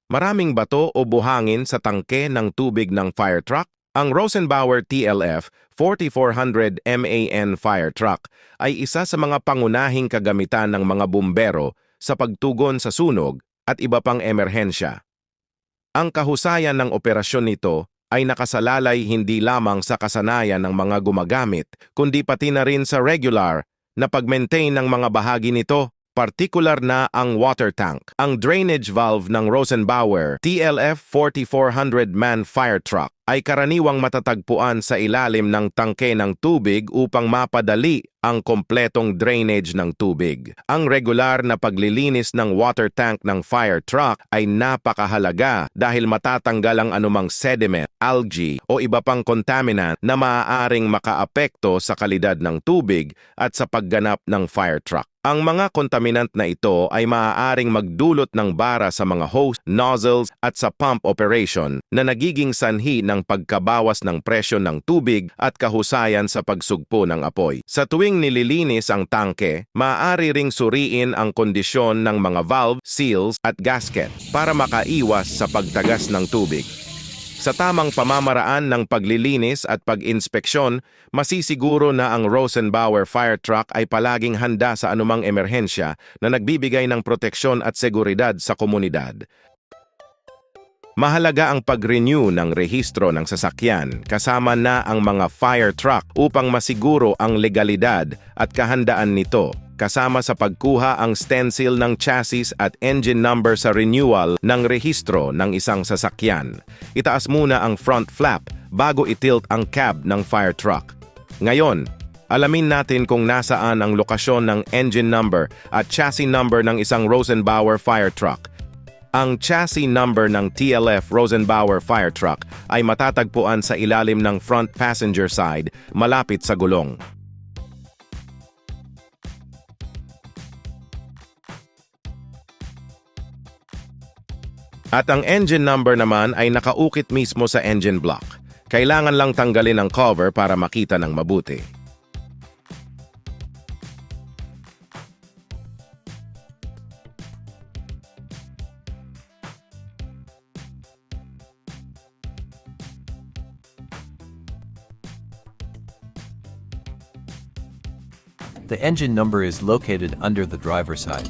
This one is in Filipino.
Maraming bato o buhangin sa tangke ng tubig ng fire truck. Ang Rosenbauer TLF 4400 MAN fire truck ay isa sa mga pangunahing kagamitan ng mga bumbero sa pagtugon sa sunog at iba pang emerhensya. Ang kahusayan ng operasyon nito ay nakasalalay hindi lamang sa kasanayan ng mga gumagamit, kundi pati na rin sa regular na pag-maintain ng mga bahagi nito, partikular na ang water tank. Ang drainage valve ng Rosenbauer TLF 4400 MAN fire truck ay karaniwang matatagpuan sa ilalim ng tangke ng tubig upang mapadali ang kompletong drainage ng tubig. Ang regular na paglilinis ng water tank ng fire truck ay napakahalaga dahil matatanggal ang anumang sediment, algae o iba pang contaminant na maaaring makaapekto sa kalidad ng tubig at sa pagganap ng fire truck. Ang mga kontaminant na ito ay maaaring magdulot ng bara sa mga hose, nozzles at sa pump operation na nagiging sanhi ng pagkabawas ng presyon ng tubig at kahusayan sa pagsugpo ng apoy. Sa tuwing nililinis ang tangke, maaari ring suriin ang kondisyon ng mga valve, seals at gasket para makaiwas sa pagtagas ng tubig. Sa tamang pamamaraan ng paglilinis at pag-inspeksyon, masisiguro na ang Rosenbauer fire truck ay palaging handa sa anumang emerhensya na nagbibigay ng proteksyon at seguridad sa komunidad. Mahalaga ang pag-renew ng rehistro ng sasakyan kasama na ang mga fire truck upang masiguro ang legalidad at kahandaan nito, kasama sa pagkuha ang stencil ng chassis at engine number sa renewal ng rehistro ng isang sasakyan. Itaas muna ang front flap bago itilt ang cab ng fire truck. Ngayon, alamin natin kung nasaan ang lokasyon ng engine number at chassis number ng isang Rosenbauer fire truck. Ang chassis number ng TLF Rosenbauer fire truck ay matatagpuan sa ilalim ng front passenger side malapit sa gulong. At ang engine number naman ay nakaukit mismo sa engine block. Kailangan lang tanggalin ang cover para makita ng mabuti. The engine number is located under the driver's side.